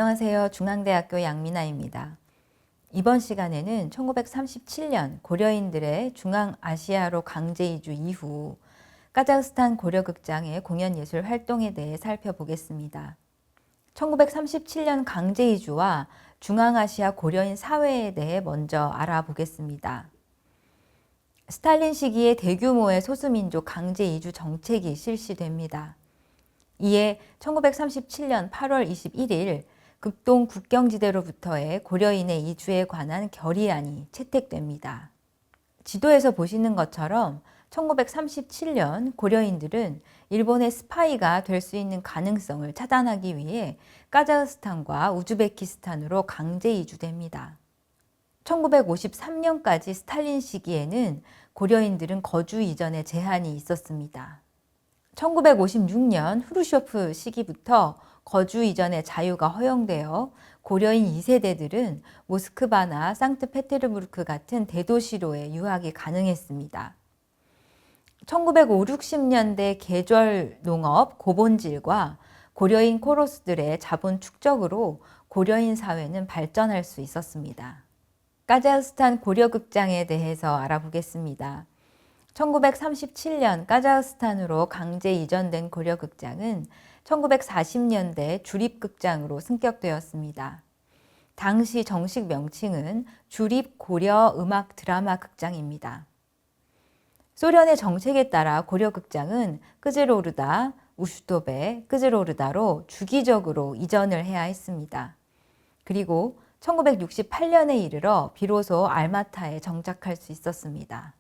안녕하세요. 중앙대학교 양민아입니다. 이번 시간에는 1937년 고려인들의 중앙아시아로 강제 이주 이후 카자흐스탄 고려극장의 공연예술 활동에 대해 살펴보겠습니다. 1937년 강제 이주와 중앙아시아 고려인 사회에 대해 먼저 알아보겠습니다. 스탈린 시기에 대규모의 소수민족 강제 이주 정책이 실시됩니다. 이에 1937년 8월 21일 극동 국경지대로부터의 고려인의 이주에 관한 결의안이 채택됩니다. 지도에서 보시는 것처럼 1937년 고려인들은 일본의 스파이가 될 수 있는 가능성을 차단하기 위해 카자흐스탄과 우즈베키스탄으로 강제 이주됩니다. 1953년까지 스탈린 시기에는 고려인들은 거주 이전에 제한이 있었습니다. 1956년 후르쇼프 시기부터 거주 이전의 자유가 허용되어 고려인 2세대들은 모스크바나 상트페테르부르크 같은 대도시로의 유학이 가능했습니다. 1950, 60년대 계절 농업 고본질과 고려인 코로스들의 자본 축적으로 고려인 사회는 발전할 수 있었습니다. 카자흐스탄 고려극장에 대해서 알아보겠습니다. 1937년 카자흐스탄으로 강제 이전된 고려극장은 1940년대 주립극장으로 승격되었습니다. 당시 정식 명칭은 주립고려음악드라마극장입니다. 소련의 정책에 따라 고려극장은 끄즈로르다, 우슈토베, 끄즈로르다로 주기적으로 이전을 해야 했습니다. 그리고 1968년에 이르러 비로소 알마타에 정착할 수 있었습니다.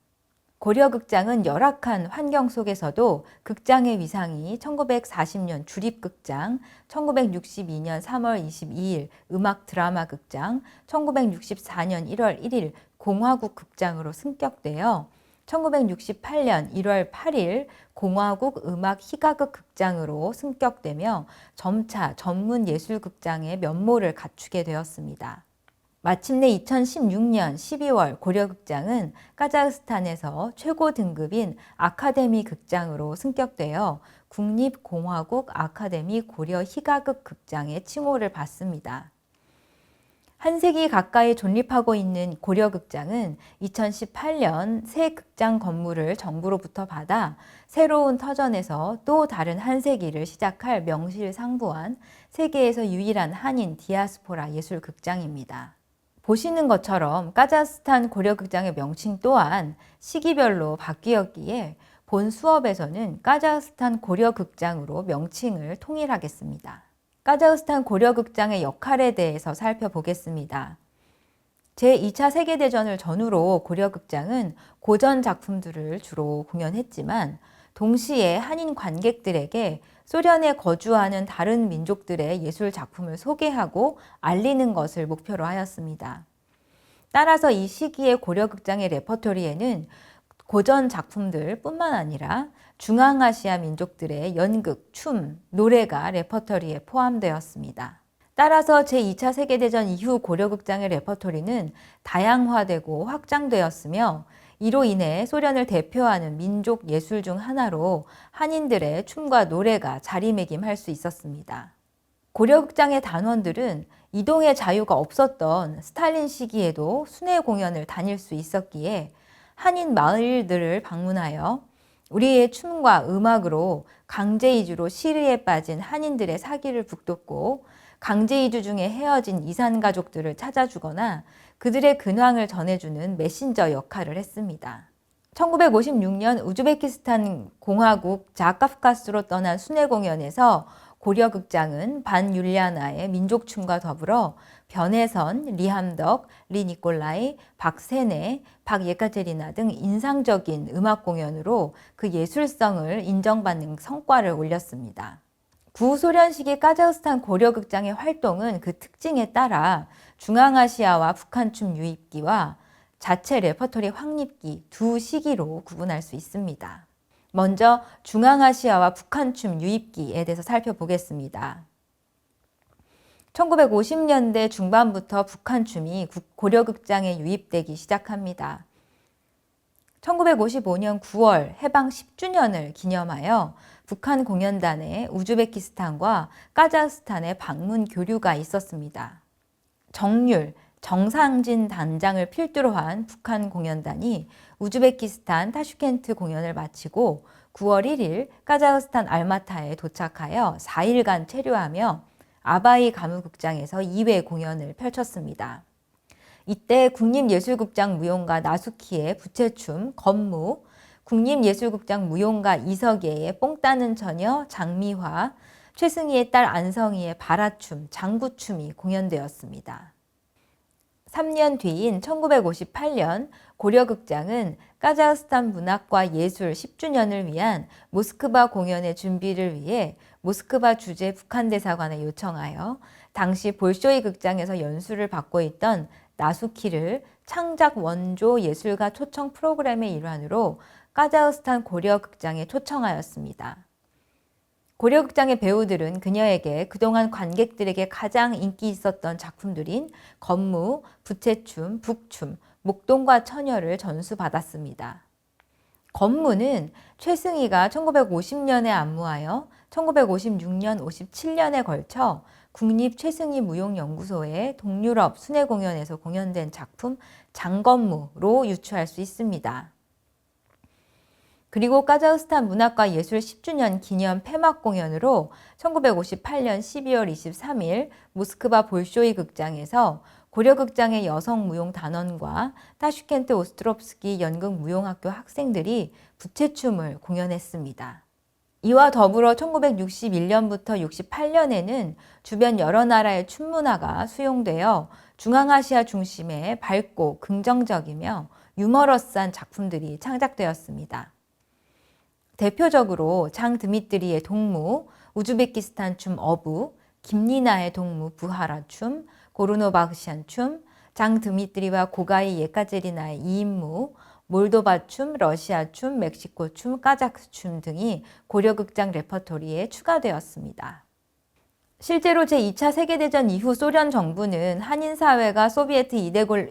고려극장은 열악한 환경 속에서도 극장의 위상이 1940년 주립극장, 1962년 3월 22일 음악드라마극장, 1964년 1월 1일 공화국극장으로 승격되어 1968년 1월 8일 공화국 음악 희가극 극장으로 승격되며 점차 전문 예술극장의 면모를 갖추게 되었습니다. 마침내 2016년 12월 고려극장은 카자흐스탄에서 최고 등급인 아카데미 극장으로 승격되어 국립공화국 아카데미 고려 희가극 극장의 칭호를 받습니다. 한 세기 가까이 존립하고 있는 고려극장은 2018년 새 극장 건물을 정부로부터 받아 새로운 터전에서 또 다른 한 세기를 시작할 명실상부한 세계에서 유일한 한인 디아스포라 예술극장입니다. 보시는 것처럼 카자흐스탄 고려극장의 명칭 또한 시기별로 바뀌었기에 본 수업에서는 카자흐스탄 고려극장으로 명칭을 통일하겠습니다. 카자흐스탄 고려극장의 역할에 대해서 살펴보겠습니다. 제2차 세계대전을 전후로 고려극장은 고전 작품들을 주로 공연했지만 동시에 한인 관객들에게 소련에 거주하는 다른 민족들의 예술 작품을 소개하고 알리는 것을 목표로 하였습니다. 따라서 이 시기의 고려극장의 레퍼토리에는 고전 작품들 뿐만 아니라 중앙아시아 민족들의 연극, 춤, 노래가 레퍼토리에 포함되었습니다. 따라서 제2차 세계대전 이후 고려극장의 레퍼토리는 다양화되고 확장되었으며 이로 인해 소련을 대표하는 민족 예술 중 하나로 한인들의 춤과 노래가 자리매김할 수 있었습니다. 고려극장의 단원들은 이동의 자유가 없었던 스탈린 시기에도 순회 공연을 다닐 수 있었기에 한인 마을들을 방문하여 우리의 춤과 음악으로 강제 이주로 시리에 빠진 한인들의 사기를 북돋고 강제 이주 중에 헤어진 이산 가족들을 찾아주거나 그들의 근황을 전해주는 메신저 역할을 했습니다. 1956년 우즈베키스탄 공화국 자카프카스로 떠난 순회 공연에서 고려극장은 반율리아나의 민족춤과 더불어 변혜선, 리함덕, 리니콜라이, 박세네, 박예카제리나 등 인상적인 음악 공연으로 그 예술성을 인정받는 성과를 올렸습니다. 구소련 시기 카자흐스탄 고려극장의 활동은 그 특징에 따라 중앙아시아와 북한춤 유입기와 자체 레퍼토리 확립기 두 시기로 구분할 수 있습니다. 먼저 중앙아시아와 북한춤 유입기에 대해서 살펴보겠습니다. 1950년대 중반부터 북한춤이 고려극장에 유입되기 시작합니다. 1955년 9월 해방 10주년을 기념하여 북한 공연단의 우즈베키스탄과 카자흐스탄의 방문 교류가 있었습니다. 정률, 정상진 단장을 필두로 한 북한 공연단이 우즈베키스탄 타슈켄트 공연을 마치고 9월 1일 카자흐스탄 알마타에 도착하여 4일간 체류하며 아바이 가무극장에서 2회 공연을 펼쳤습니다. 이때 국립예술극장 무용가 나수키의 부채춤, 건무, 국립예술극장 무용가 이석예의 뽕 따는 처녀, 장미화, 최승희의 딸 안성희의 바라춤, 장구춤이 공연되었습니다. 3년 뒤인 1958년 고려극장은 카자흐스탄 문학과 예술 10주년을 위한 모스크바 공연의 준비를 위해 모스크바 주재 북한대사관에 요청하여 당시 볼쇼이 극장에서 연수를 받고 있던 나수키를 창작 원조 예술가 초청 프로그램의 일환으로 카자흐스탄 고려극장에 초청하였습니다. 고려극장의 배우들은 그녀에게 그동안 관객들에게 가장 인기 있었던 작품들인 건무, 부채춤, 북춤, 목동과 처녀를 전수받았습니다. 건무는 최승희가 1950년에 안무하여 1956년, 57년에 걸쳐 국립 최승희 무용연구소의 동유럽 순회 공연에서 공연된 작품 장건무로 유추할 수 있습니다. 그리고 카자흐스탄 문학과 예술 10주년 기념 폐막 공연으로 1958년 12월 23일 모스크바 볼쇼이 극장에서 고려극장의 여성무용단원과 타슈켄트 오스트롭스키 연극무용학교 학생들이 부채춤을 공연했습니다. 이와 더불어 1961년부터 68년에는 주변 여러 나라의 춤문화가 수용되어 중앙아시아 중심의 밝고 긍정적이며 유머러스한 작품들이 창작되었습니다. 대표적으로 장 드미트리의 동무, 우즈베키스탄 춤 어부, 김리나의 동무 부하라 춤, 고르노 바흐시안 춤, 장 드미트리와 고가이 예카제리나의 2인무, 몰도바 춤, 러시아 춤, 멕시코 춤, 카자흐 춤 등이 고려극장 레퍼토리에 추가되었습니다. 실제로 제2차 세계대전 이후 소련 정부는 한인사회가 소비에트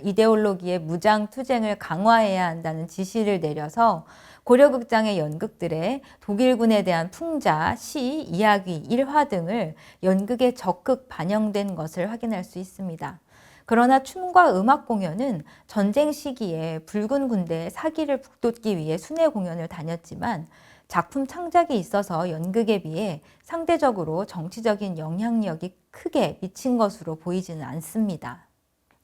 이데올로기의 무장 투쟁을 강화해야 한다는 지시를 내려서 고려극장의 연극들에 독일군에 대한 풍자, 시, 이야기, 일화 등을 연극에 적극 반영된 것을 확인할 수 있습니다. 그러나 춤과 음악 공연은 전쟁 시기에 붉은 군대의 사기를 북돋기 위해 순회 공연을 다녔지만 작품 창작에 있어서 연극에 비해 상대적으로 정치적인 영향력이 크게 미친 것으로 보이지는 않습니다.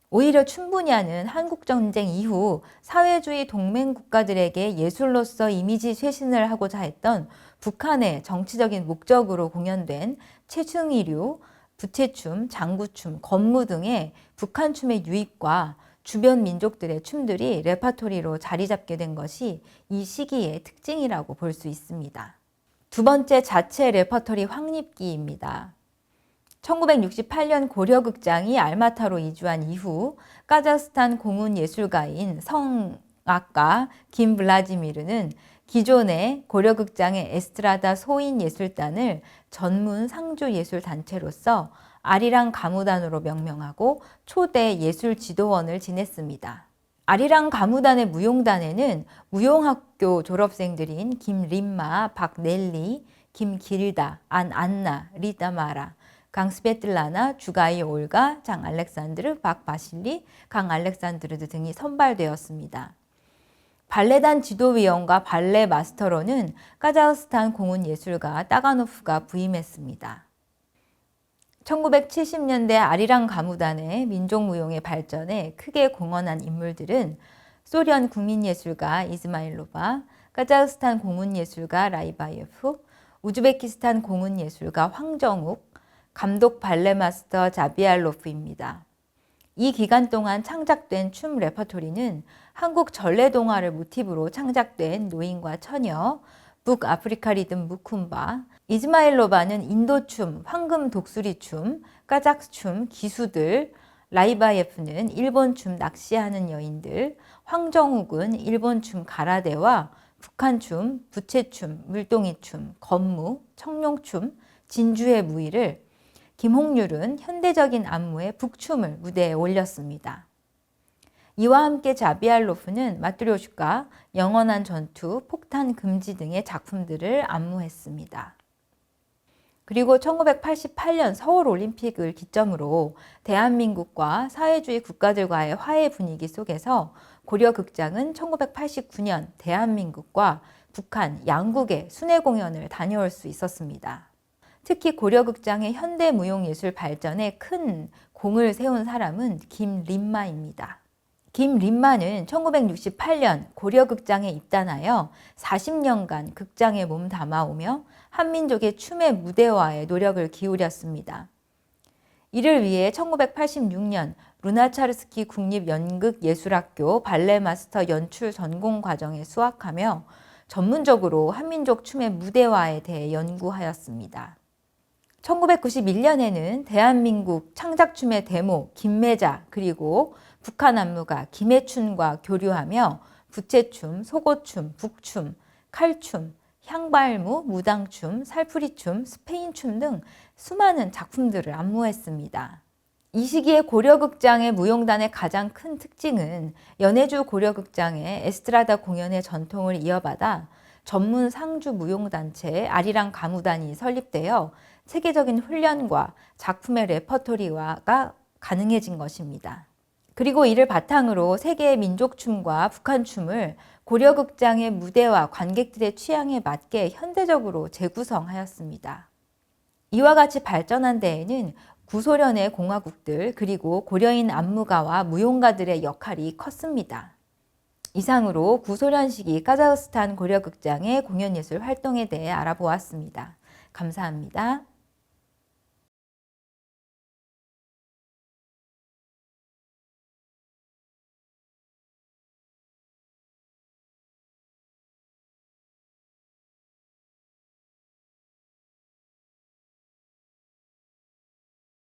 오히려 춤 분야는 한국전쟁 이후 사회주의 동맹 국가들에게 예술로서 이미지 쇄신을 하고자 했던 북한의 정치적인 목적으로 공연된 최승희류, 부채춤, 장구춤, 건무 등의 북한 춤의 유입과 주변 민족들의 춤들이 레퍼토리로 자리 잡게 된 것이 이 시기의 특징이라고 볼 수 있습니다. 두 번째 자체 레퍼토리 확립기입니다. 1968년 고려극장이 알마타로 이주한 이후 카자흐스탄 공훈예술가인 성악가 김 블라지미르는 기존의 고려극장의 에스트라다 소인예술단을 전문 상주예술단체로서 아리랑 가무단으로 명명하고 초대 예술지도원을 지냈습니다. 아리랑 가무단의 무용단에는 무용학교 졸업생들인 김림마, 박넬리, 김길다, 안안나, 리다마라, 강스베틀라나, 주가이 올가, 장 알렉산드르, 박 바실리, 강 알렉산드르 등이 선발되었습니다. 발레단 지도위원과 발레 마스터로는 카자흐스탄 공훈예술가 따가노프가 부임했습니다. 1970년대 아리랑 가무단의 민족무용의 발전에 크게 공헌한 인물들은 소련 국민예술가 이즈마일로바, 카자흐스탄 공훈예술가 라이바예프, 우즈베키스탄 공훈예술가 황정욱, 감독 발레 마스터 자비알로프입니다. 이 기간 동안 창작된 춤 레퍼토리는 한국 전래동화를 모티브로 창작된 노인과 처녀, 북아프리카 리듬 무쿰바, 이즈마일로바는 인도춤, 황금 독수리춤, 카자흐춤, 기수들, 라이바예프는 일본춤 낚시하는 여인들, 황정욱은 일본춤 가라데와 북한춤, 부채춤, 물동이춤, 건무, 청룡춤, 진주의 무희를, 김홍률은 현대적인 안무의 북춤을 무대에 올렸습니다. 이와 함께 자비알로프는 마트료슈카, 영원한 전투, 폭탄 금지 등의 작품들을 안무했습니다. 그리고 1988년 서울올림픽을 기점으로 대한민국과 사회주의 국가들과의 화해 분위기 속에서 고려극장은 1989년 대한민국과 북한 양국의 순회 공연을 다녀올 수 있었습니다. 특히 고려극장의 현대무용예술 발전에 큰 공을 세운 사람은 김린마입니다. 김린마는 1968년 고려극장에 입단하여 40년간 극장에 몸담아오며 한민족의 춤의 무대화에 노력을 기울였습니다. 이를 위해 1986년 루나차르스키 국립연극예술학교 발레 마스터 연출 전공 과정에 수학하며 전문적으로 한민족 춤의 무대화에 대해 연구하였습니다. 1991년에는 대한민국 창작춤의 데모 김매자 그리고 북한 안무가 김해춘과 교류하며 부채춤, 속옷춤, 북춤, 칼춤, 향발무, 무당춤, 살풀이춤, 스페인춤 등 수많은 작품들을 안무했습니다. 이 시기에 고려극장의 무용단의 가장 큰 특징은 연해주 고려극장의 에스트라다 공연의 전통을 이어받아 전문 상주 무용단체 아리랑 가무단이 설립되어 체계적인 훈련과 작품의 레퍼토리화가 가능해진 것입니다. 그리고 이를 바탕으로 세계의 민족춤과 북한춤을 고려극장의 무대와 관객들의 취향에 맞게 현대적으로 재구성하였습니다. 이와 같이 발전한 데에는 구소련의 공화국들 그리고 고려인 안무가와 무용가들의 역할이 컸습니다. 이상으로 구소련 시기 카자흐스탄 고려극장의 공연예술 활동에 대해 알아보았습니다. 감사합니다.